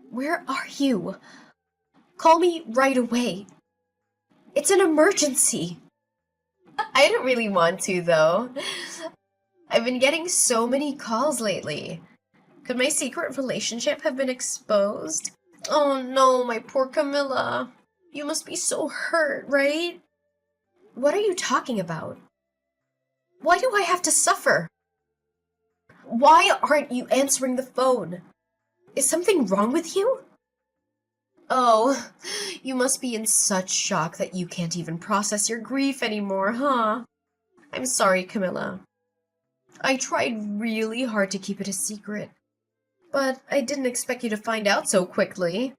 Where are you? Call me right away. It's an emergency. I don't really want to, though. I've been getting so many calls lately. Could my secret relationship have been exposed? Oh no, my poor Camilla. You must be so hurt, right? What are you talking about? Why do I have to suffer? Why aren't you answering the phone? Is something wrong with you? Oh, you must be in such shock that you can't even process your grief anymore, huh? I'm sorry, Camilla. I tried really hard to keep it a secret, but I didn't expect you to find out so quickly.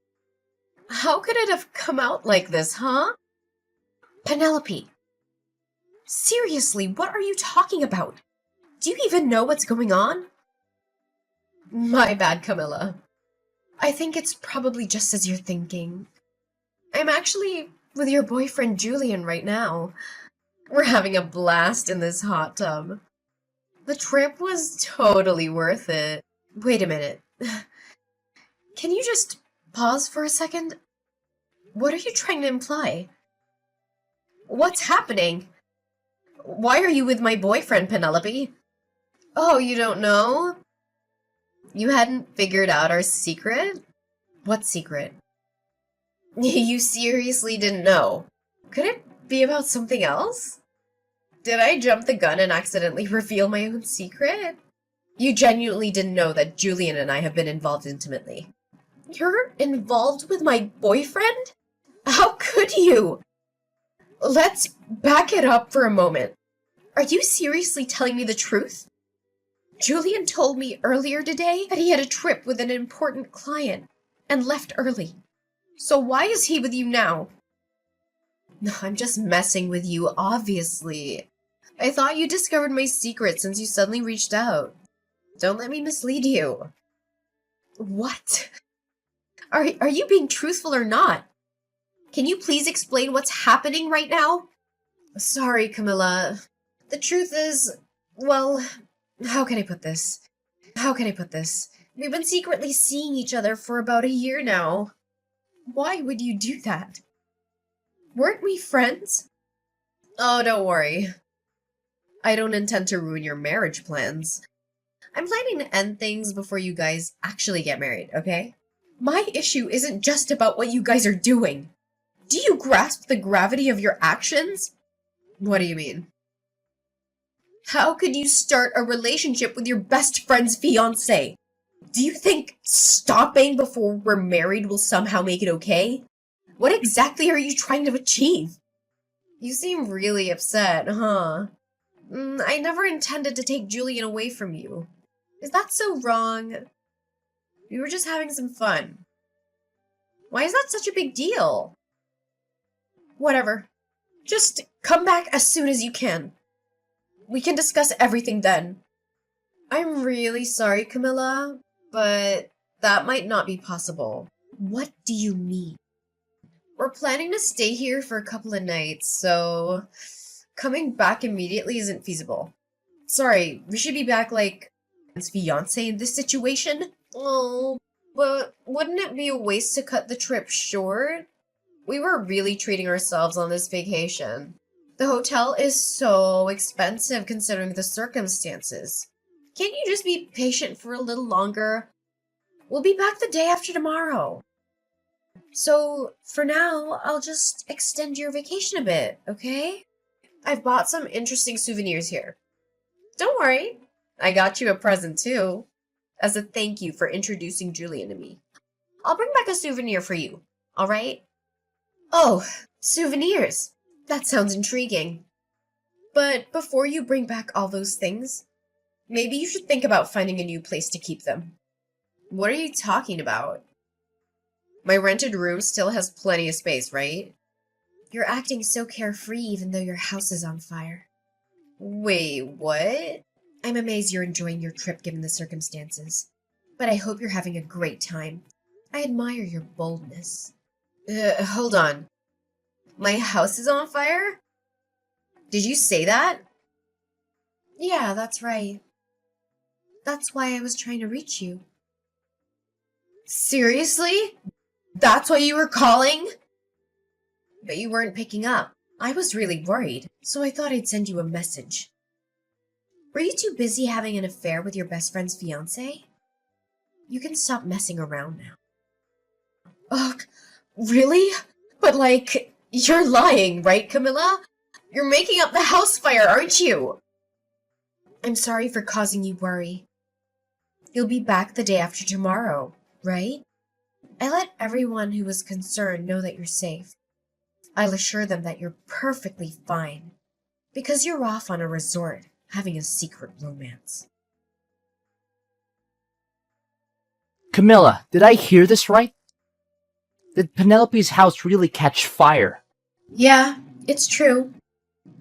How could it have come out like this, huh? Penelope, seriously, what are you talking about? Do you even know what's going on? My bad, Camilla. I think it's probably just as you're thinking. I'm actually with your boyfriend Julian right now. We're having a blast in this hot tub. The trip was totally worth it. Wait a minute. Can you just pause for a second? What are you trying to imply? What's happening? Why are you with my boyfriend, Penelope? Oh, you don't know? You hadn't figured out our secret? What secret? You seriously didn't know? Could it be about something else? Did I jump the gun and accidentally reveal my own secret? You genuinely didn't know that Julian and I have been involved intimately. You're involved with my boyfriend? How could you? Let's back it up for a moment. Are you seriously telling me the truth? Julian told me earlier today that he had a trip with an important client and left early. So why is he with you now? No, I'm just messing with you, obviously. I thought you discovered my secret since you suddenly reached out. Don't let me mislead you. What? Are you being truthful or not? Can you please explain what's happening right now? Sorry, Camilla. The truth is, well, how can I put this? We've been secretly seeing each other for about a year now. Why would you do that? Weren't we friends? Oh, don't worry. I don't intend to ruin your marriage plans. I'm planning to end things before you guys actually get married, okay? My issue isn't just about what you guys are doing. Do you grasp the gravity of your actions? What do you mean? How could you start a relationship with your best friend's fiancé? Do you think stopping before we're married will somehow make it okay? What exactly are you trying to achieve? You seem really upset, huh? I never intended to take Julian away from you. Is that so wrong? We were just having some fun. Why is that such a big deal? Whatever. Just come back as soon as you can. We can discuss everything then. I'm really sorry, Camilla, but that might not be possible. What do you mean? We're planning to stay here for a couple of nights, so coming back immediately isn't feasible. Sorry, we should be back like his fiancé in this situation. Oh, but wouldn't it be a waste to cut the trip short? We were really treating ourselves on this vacation. The hotel is so expensive considering the circumstances. Can't you just be patient for a little longer? We'll be back the day after tomorrow. So, for now, I'll just extend your vacation a bit, okay? I've bought some interesting souvenirs here. Don't worry, I got you a present too, as a thank you for introducing Julian to me. I'll bring back a souvenir for you, alright? Oh, souvenirs! That sounds intriguing. But before you bring back all those things, maybe you should think about finding a new place to keep them. What are you talking about? My rented room still has plenty of space, right? You're acting so carefree even though your house is on fire. Wait, what? I'm amazed you're enjoying your trip given the circumstances. But I hope you're having a great time. I admire your boldness. Hold on. My house is on fire? Did you say that? Yeah, that's right. That's why I was trying to reach you. Seriously? That's why you were calling? But you weren't picking up. I was really worried, so I thought I'd send you a message. Were you too busy having an affair with your best friend's fiancé? You can stop messing around now. Ugh, really? But you're lying, right, Camilla? You're making up the house fire, aren't you? I'm sorry for causing you worry. You'll be back the day after tomorrow, right? I let everyone who was concerned know that you're safe. I'll assure them that you're perfectly fine, because you're off on a resort having a secret romance. Camilla, did I hear this right? Did Penelope's house really catch fire? Yeah, it's true.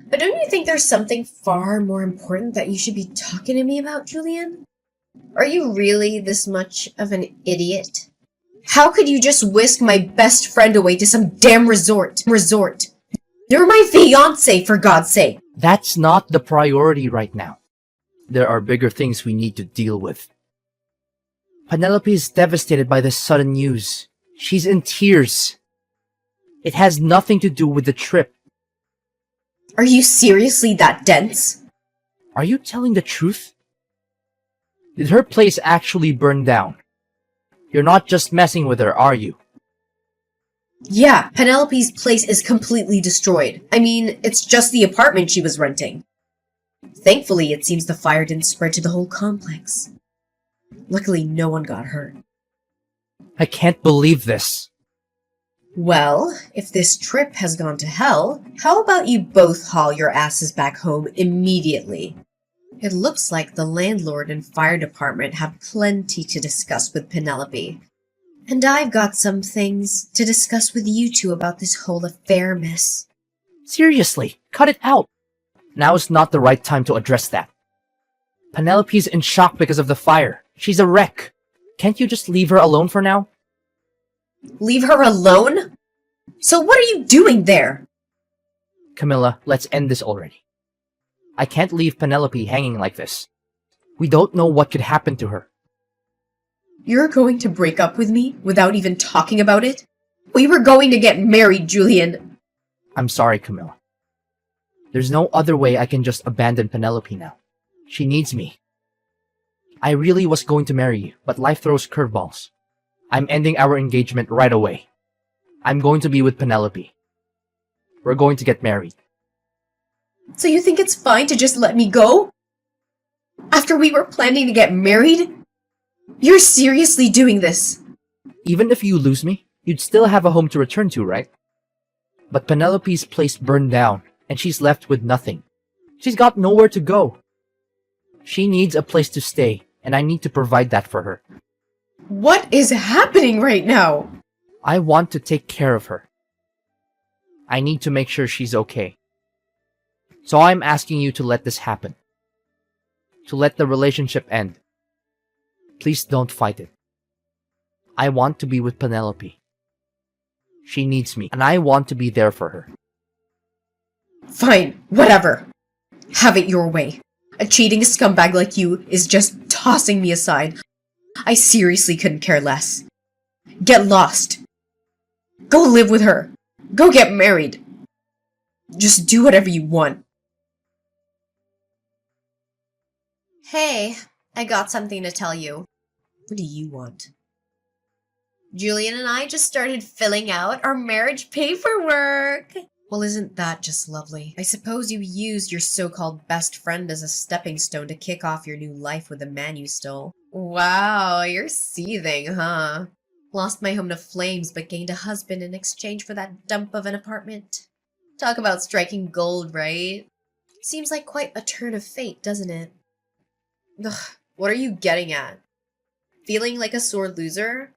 But don't you think there's something far more important that you should be talking to me about, Julian? Are you really this much of an idiot? How could you just whisk my best friend away to some damn resort? You're my fiancé, for God's sake! That's not the priority right now. There are bigger things we need to deal with. Penelope is devastated by this sudden news. She's in tears. It has nothing to do with the trip. Are you seriously that dense? Are you telling the truth? Did her place actually burn down? You're not just messing with her, are you? Yeah, Penelope's place is completely destroyed. I mean, it's just the apartment she was renting. Thankfully, it seems the fire didn't spread to the whole complex. Luckily, no one got hurt. I can't believe this. Well, if this trip has gone to hell, how about you both haul your asses back home immediately? It looks like the landlord and fire department have plenty to discuss with Penelope. And I've got some things to discuss with you two about this whole affair, miss. Seriously, cut it out. Now is not the right time to address that. Penelope's in shock because of the fire. She's a wreck. Can't you just leave her alone for now? Leave her alone? So what are you doing there? Camilla, let's end this already. I can't leave Penelope hanging like this. We don't know what could happen to her. You're going to break up with me without even talking about it? We were going to get married, Julian. I'm sorry, Camilla. There's no other way I can just abandon Penelope now. She needs me. I really was going to marry you, but life throws curveballs. I'm ending our engagement right away. I'm going to be with Penelope. We're going to get married. So you think it's fine to just let me go? After we were planning to get married? You're seriously doing this? Even if you lose me, you'd still have a home to return to, right? But Penelope's place burned down, and she's left with nothing. She's got nowhere to go. She needs a place to stay, and I need to provide that for her. What is happening right now? I want to take care of her. I need to make sure she's okay. So I'm asking you to let this happen. To let the relationship end. Please don't fight it. I want to be with Penelope. She needs me, and I want to be there for her. Fine, whatever. Have it your way. A cheating scumbag like you is just tossing me aside. I seriously couldn't care less. Get lost. Go live with her. Go get married. Just do whatever you want. Hey, I got something to tell you. What do you want? Julian and I just started filling out our marriage paperwork. Well, isn't that just lovely? I suppose you used your so-called best friend as a stepping stone to kick off your new life with the man you stole. Wow, you're seething, huh? Lost my home to flames but gained a husband in exchange for that dump of an apartment. Talk about striking gold, right? Seems like quite a turn of fate, doesn't it? Ugh, what are you getting at? Feeling like a sore loser?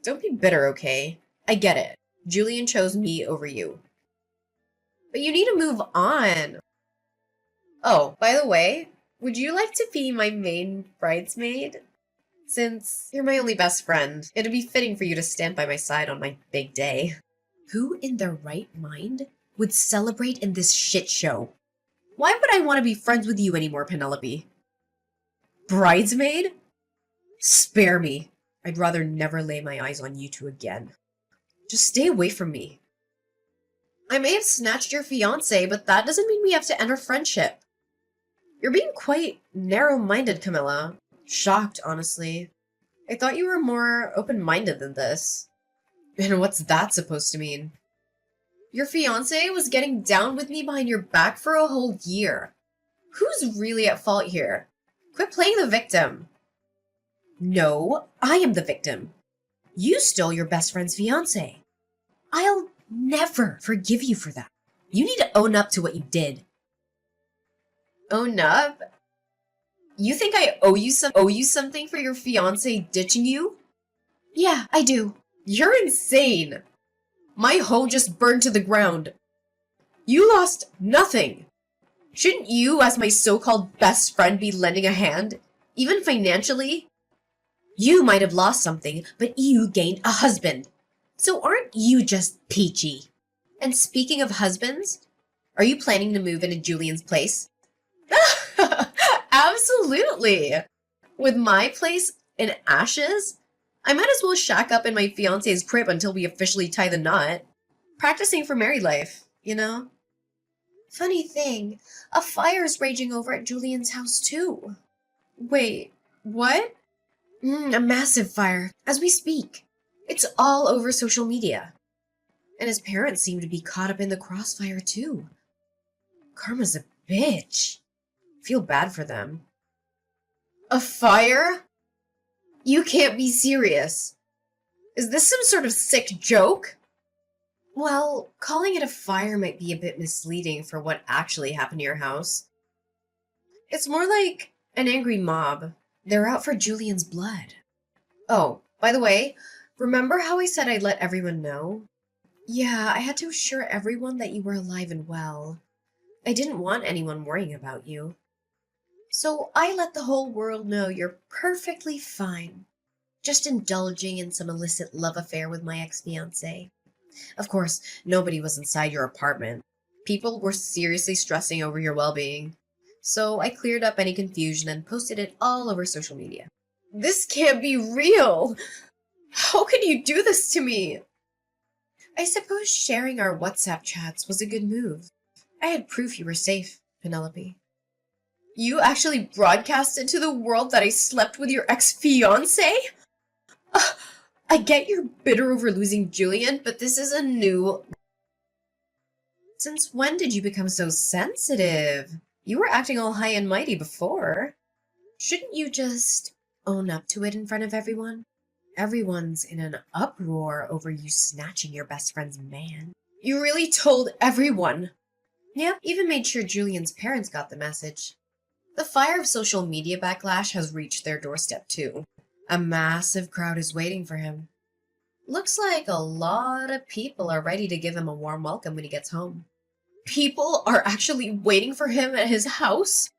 Don't be bitter, okay? I get it. Julian chose me over you. But you need to move on. Oh, by the way, would you like to be my main bridesmaid? Since you're my only best friend, it'd be fitting for you to stand by my side on my big day. Who in their right mind would celebrate in this shit show? Why would I want to be friends with you anymore, Penelope? Bridesmaid? Spare me. I'd rather never lay my eyes on you two again. Just stay away from me. I may have snatched your fiancé, but that doesn't mean we have to end our friendship. You're being quite narrow-minded, Camilla. Shocked, honestly. I thought you were more open-minded than this. And what's that supposed to mean? Your fiancé was getting down with me behind your back for a whole year. Who's really at fault here? Quit playing the victim. No, I am the victim. You stole your best friend's fiancé. I'll never forgive you for that. You need to own up to what you did. Own up? You think I owe you something for your fiancé ditching you? Yeah, I do. You're insane. My home just burned to the ground. You lost nothing. Shouldn't you, as my so-called best friend, be lending a hand, even financially? You might have lost something, but you gained a husband. So aren't you just peachy? And speaking of husbands, are you planning to move into Julian's place? Absolutely. With my place in ashes, I might as well shack up in my fiancé's crib until we officially tie the knot. Practicing for married life, you know? Funny thing, a fire's raging over at Julian's house too. Wait, what? A massive fire, as we speak. It's all over social media. And his parents seem to be caught up in the crossfire too. Karma's a bitch. Feel bad for them. A fire? You can't be serious. Is this some sort of sick joke? Well, calling it a fire might be a bit misleading for what actually happened to your house. It's more like an angry mob. They're out for Julian's blood. Oh, by the way, remember how I said I'd let everyone know? Yeah, I had to assure everyone that you were alive and well. I didn't want anyone worrying about you. So I let the whole world know you're perfectly fine. Just indulging in some illicit love affair with my ex-fiancé. Of course, nobody was inside your apartment. People were seriously stressing over your well-being. So I cleared up any confusion and posted it all over social media. This can't be real! How could you do this to me? I suppose sharing our WhatsApp chats was a good move. I had proof you were safe, Penelope. You actually broadcasted to the world that I slept with your ex-fiancé? I get you're bitter over losing Julian, but this is a new... Since when did you become so sensitive? You were acting all high and mighty before. Shouldn't you just own up to it in front of everyone? Everyone's in an uproar over you snatching your best friend's man. You really told everyone? Yep, even made sure Julian's parents got the message. The fire of social media backlash has reached their doorstep too. A massive crowd is waiting for him. Looks like a lot of people are ready to give him a warm welcome when he gets home. People are actually waiting for him at his house?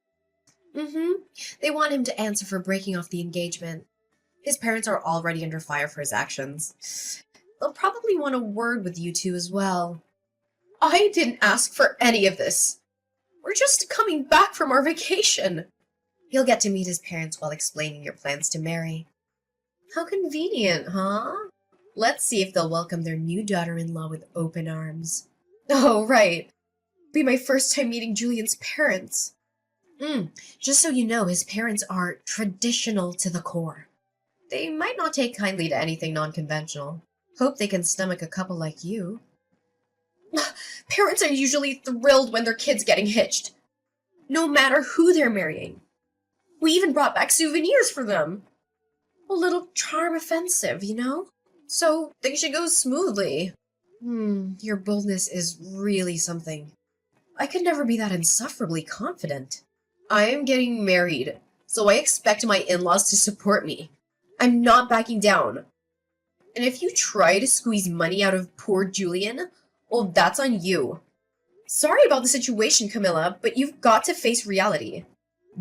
They want him to answer for breaking off the engagement. His parents are already under fire for his actions. They'll probably want a word with you two as well. I didn't ask for any of this. We're just coming back from our vacation. He'll get to meet his parents while explaining your plans to marry. How convenient, huh? Let's see if they'll welcome their new daughter-in-law with open arms. Oh, right. Be my first time meeting Julian's parents. Just so you know, his parents are traditional to the core. They might not take kindly to anything non-conventional. Hope they can stomach a couple like you. Parents are usually thrilled when their kid's getting hitched. No matter who they're marrying. We even brought back souvenirs for them. A little charm offensive, you know? So things should go smoothly. Your boldness is really something. I could never be that insufferably confident. I am getting married, so I expect my in-laws to support me. I'm not backing down. And if you try to squeeze money out of poor Julian, well, that's on you. Sorry about the situation, Camilla, but you've got to face reality.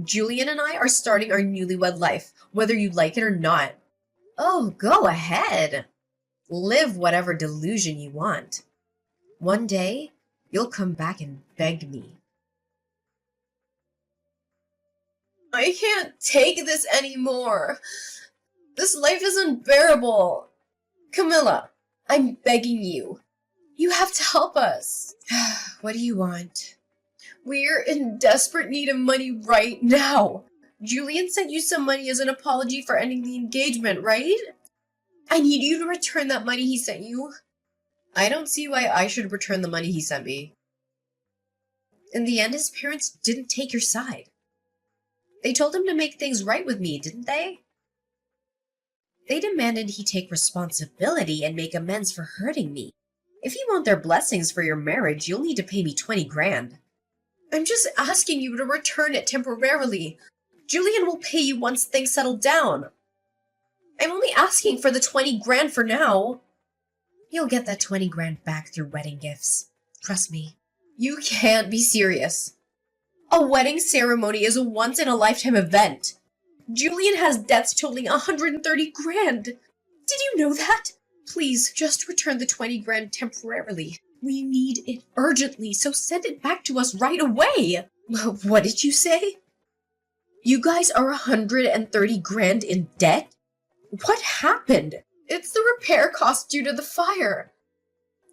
Julian and I are starting our newlywed life, whether you like it or not. Oh, go ahead. Live whatever delusion you want. One day, you'll come back and beg me. I can't take this anymore. This life is unbearable. Camilla, I'm begging you. You have to help us. What do you want? We're in desperate need of money right now. Julian sent you some money as an apology for ending the engagement, right? I need you to return that money he sent you. I don't see why I should return the money he sent me. In the end, his parents didn't take your side. They told him to make things right with me, didn't they? They demanded he take responsibility and make amends for hurting me. If you want their blessings for your marriage, you'll need to pay me 20 grand. I'm just asking you to return it temporarily. Julian will pay you once things settle down. I'm only asking for the 20 grand for now. You'll get that 20 grand back through wedding gifts. Trust me. You can't be serious. A wedding ceremony is a once-in-a-lifetime event. Julian has debts totaling 130 grand. Did you know that? Please, just return the 20 grand temporarily. We need it urgently, so send it back to us right away. What did you say? You guys are 130 grand in debt? What happened? It's the repair cost due to the fire.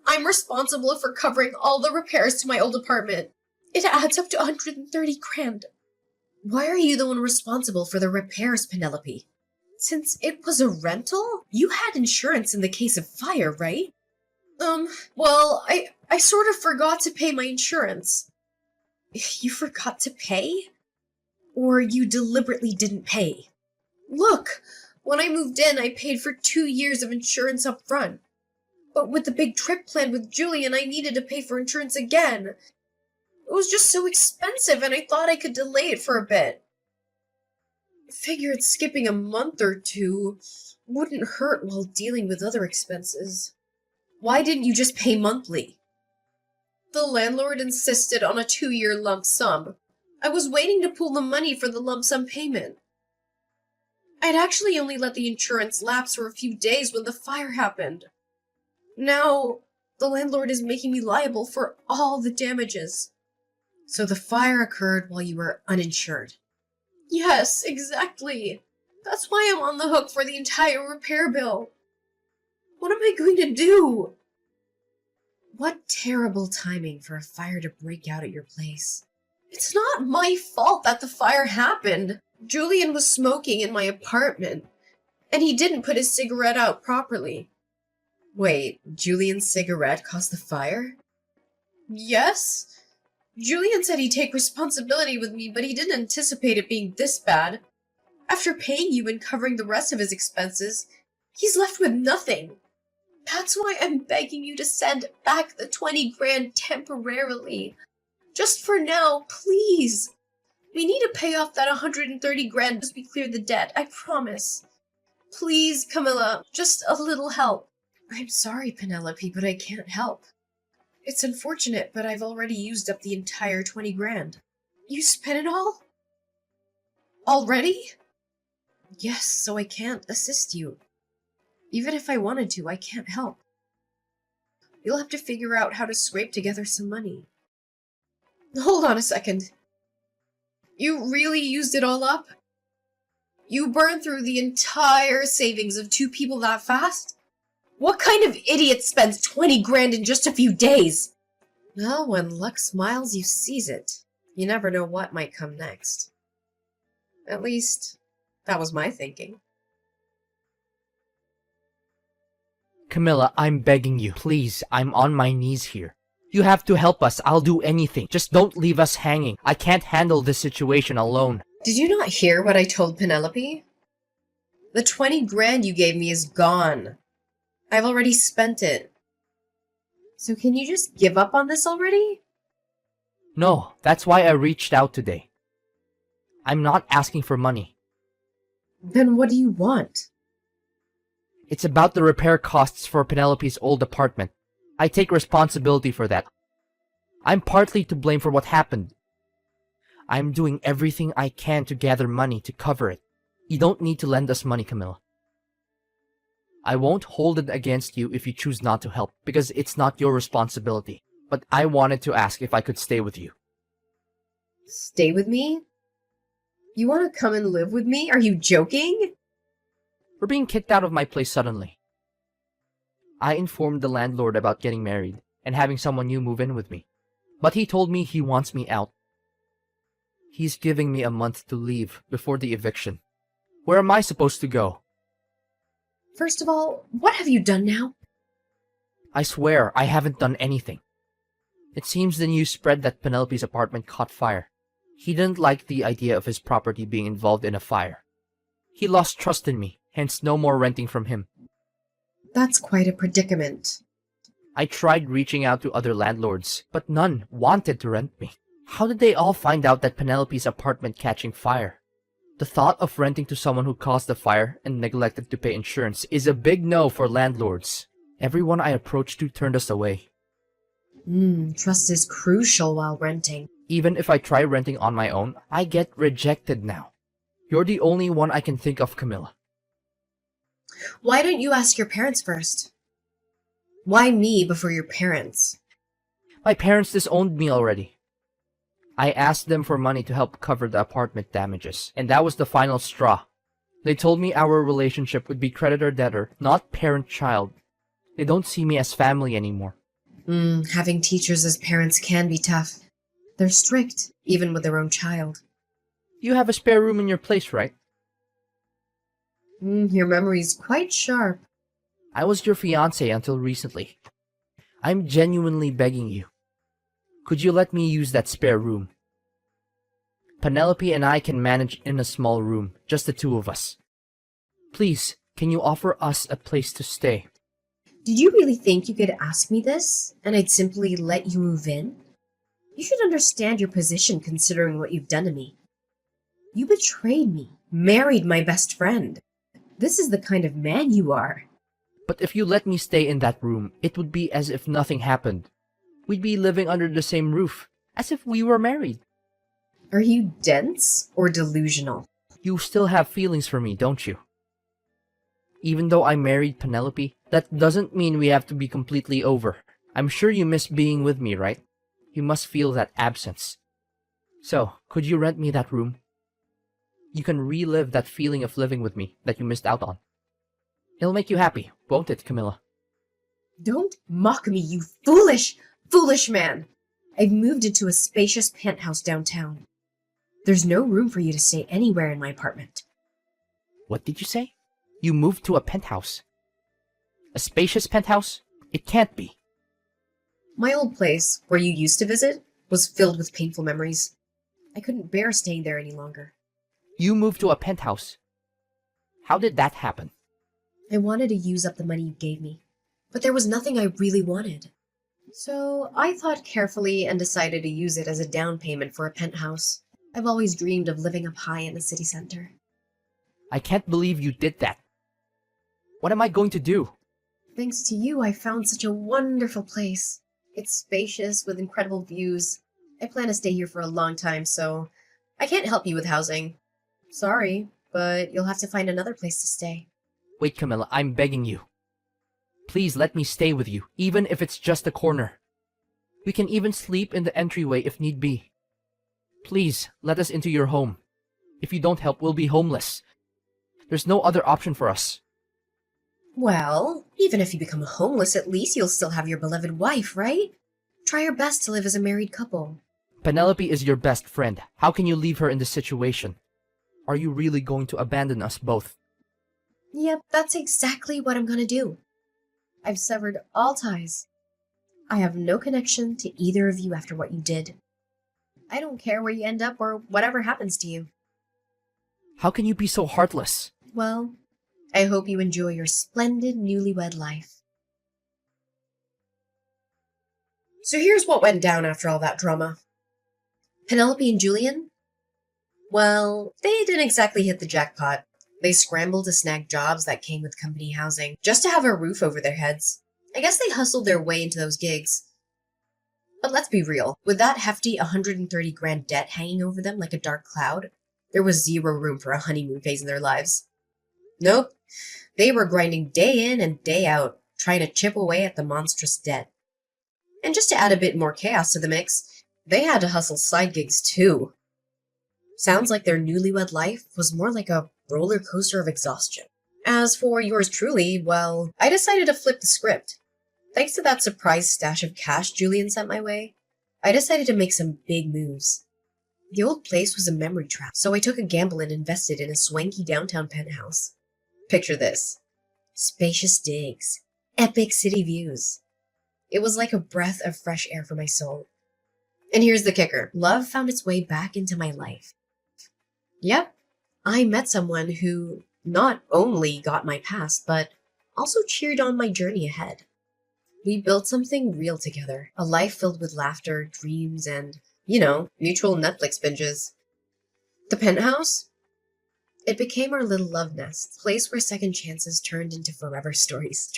I'm responsible for covering all the repairs to my old apartment. It adds up to 130 grand. Why are you the one responsible for the repairs, Penelope? Since it was a rental, you had insurance in the case of fire, right? Well, I sort of forgot to pay my insurance. You forgot to pay? Or you deliberately didn't pay? Look, when I moved in, I paid for 2 years of insurance up front. But with the big trip planned with Julian, I needed to pay for insurance again. It was just so expensive, and I thought I could delay it for a bit. I figured skipping a month or two wouldn't hurt while dealing with other expenses. Why didn't you just pay monthly? The landlord insisted on a 2-year lump sum. I was waiting to pool the money for the lump sum payment. I'd actually only let the insurance lapse for a few days when the fire happened. Now, the landlord is making me liable for all the damages. So the fire occurred while you were uninsured. Yes, exactly. That's why I'm on the hook for the entire repair bill. What am I going to do? What terrible timing for a fire to break out at your place. It's not my fault that the fire happened. Julian was smoking in my apartment, and he didn't put his cigarette out properly. Wait, Julian's cigarette caused the fire? Yes. Julian said he'd take responsibility with me, but he didn't anticipate it being this bad. After paying you and covering the rest of his expenses, he's left with nothing. That's why I'm begging you to send back the 20 grand temporarily. Just for now, please. We need to pay off that 130 grand as we clear the debt, I promise. Please, Camilla, just a little help. I'm sorry, Penelope, but I can't help. It's unfortunate, but I've already used up the entire 20 grand. You spent it all? Already? Yes, so I can't assist you. Even if I wanted to, I can't help. You'll have to figure out how to scrape together some money. Hold on a second. You really used it all up? You burned through the entire savings of 2 people that fast? What kind of idiot spends 20 grand in just a few days? Well, when luck smiles, you seize it. You never know what might come next. At least, that was my thinking. Camilla, I'm begging you. Please, I'm on my knees here. You have to help us. I'll do anything. Just don't leave us hanging. I can't handle this situation alone. Did you not hear what I told Penelope? The 20 grand you gave me is gone. I've already spent it. So can you just give up on this already? No, that's why I reached out today. I'm not asking for money. Then what do you want? It's about the repair costs for Penelope's old apartment. I take responsibility for that. I'm partly to blame for what happened. I'm doing everything I can to gather money to cover it. You don't need to lend us money, Camilla. I won't hold it against you if you choose not to help, because it's not your responsibility. But I wanted to ask if I could stay with you. Stay with me? You want to come and live with me? Are you joking? We're being kicked out of my place suddenly. I informed the landlord about getting married and having someone new move in with me, but he told me he wants me out. He's giving me a month to leave before the eviction. Where am I supposed to go? First of all, what have you done now? I swear I haven't done anything. It seems the news spread that Penelope's apartment caught fire. He didn't like the idea of his property being involved in a fire. He lost trust in me, hence no more renting from him. That's quite a predicament. I tried reaching out to other landlords, but none wanted to rent me. How did they all find out that Penelope's apartment catching fire? The thought of renting to someone who caused the fire and neglected to pay insurance is a big no for landlords. Everyone I approached to turned us away. Trust is crucial while renting. Even if I try renting on my own, I get rejected now. You're the only one I can think of, Camilla. Why don't you ask your parents first? Why me before your parents? My parents disowned me already. I asked them for money to help cover the apartment damages, and that was the final straw. They told me our relationship would be creditor-debtor, not parent-child. They don't see me as family anymore. Having teachers as parents can be tough. They're strict, even with their own child. You have a spare room in your place, right? Your memory's quite sharp. I was your fiancé until recently. I'm genuinely begging you. Could you let me use that spare room? Penelope and I can manage in a small room, just the two of us. Please, can you offer us a place to stay? Did you really think you could ask me this, and I'd simply let you move in? You should understand your position considering what you've done to me. You betrayed me, married my best friend. This is the kind of man you are. But if you let me stay in that room, it would be as if nothing happened. We'd be living under the same roof, as if we were married. Are you dense or delusional? You still have feelings for me, don't you? Even though I married Penelope, that doesn't mean we have to be completely over. I'm sure you miss being with me, right? You must feel that absence. So, could you rent me that room? You can relive that feeling of living with me that you missed out on. It'll make you happy, won't it, Camilla? Don't mock me, you foolish man! I've moved into a spacious penthouse downtown. There's no room for you to stay anywhere in my apartment. What did you say? You moved to a penthouse? A spacious penthouse? It can't be. My old place, where you used to visit, was filled with painful memories. I couldn't bear staying there any longer. You moved to a penthouse? How did that happen? I wanted to use up the money you gave me, but there was nothing I really wanted. So I thought carefully and decided to use it as a down payment for a penthouse. I've always dreamed of living up high in the city center. I can't believe you did that. What am I going to do? Thanks to you, I found such a wonderful place. It's spacious with incredible views. I plan to stay here for a long time, so I can't help you with housing. Sorry, but you'll have to find another place to stay. Wait, Camilla, I'm begging you. Please let me stay with you, even if it's just a corner. We can even sleep in the entryway if need be. Please, let us into your home. If you don't help, we'll be homeless. There's no other option for us. Well, even if you become homeless, at least you'll still have your beloved wife, right? Try your best to live as a married couple. Penelope is your best friend. How can you leave her in this situation? Are you really going to abandon us both? Yep, that's exactly what I'm gonna do. I've severed all ties. I have no connection to either of you after what you did. I don't care where you end up or whatever happens to you. How can you be so heartless? Well, I hope you enjoy your splendid newlywed life. So here's what went down after all that drama. Penelope and Julian? Well, they didn't exactly hit the jackpot. They scrambled to snag jobs that came with company housing, just to have a roof over their heads. I guess they hustled their way into those gigs. But let's be real, with that hefty 130 grand debt hanging over them like a dark cloud, there was zero room for a honeymoon phase in their lives. Nope, they were grinding day in and day out, trying to chip away at the monstrous debt. And just to add a bit more chaos to the mix, they had to hustle side gigs too. Sounds like their newlywed life was more like a roller coaster of exhaustion. As for yours truly, well, I decided to flip the script. Thanks to that surprise stash of cash Julian sent my way, I decided to make some big moves. The old place was a memory trap, so I took a gamble and invested in a swanky downtown penthouse. Picture this: spacious digs, epic city views. It was like a breath of fresh air for my soul. And here's the kicker: love found its way back into my life. Yep, I met someone who not only got my past, but also cheered on my journey ahead. We built something real together, a life filled with laughter, dreams, and, mutual Netflix binges. The penthouse? It became our little love nest, a place where second chances turned into forever stories.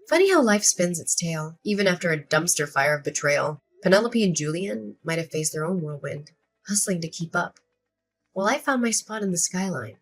Funny how life spins its tale, even after a dumpster fire of betrayal. Penelope and Julian might have faced their own whirlwind, hustling to keep up, while I found my spot in the skyline,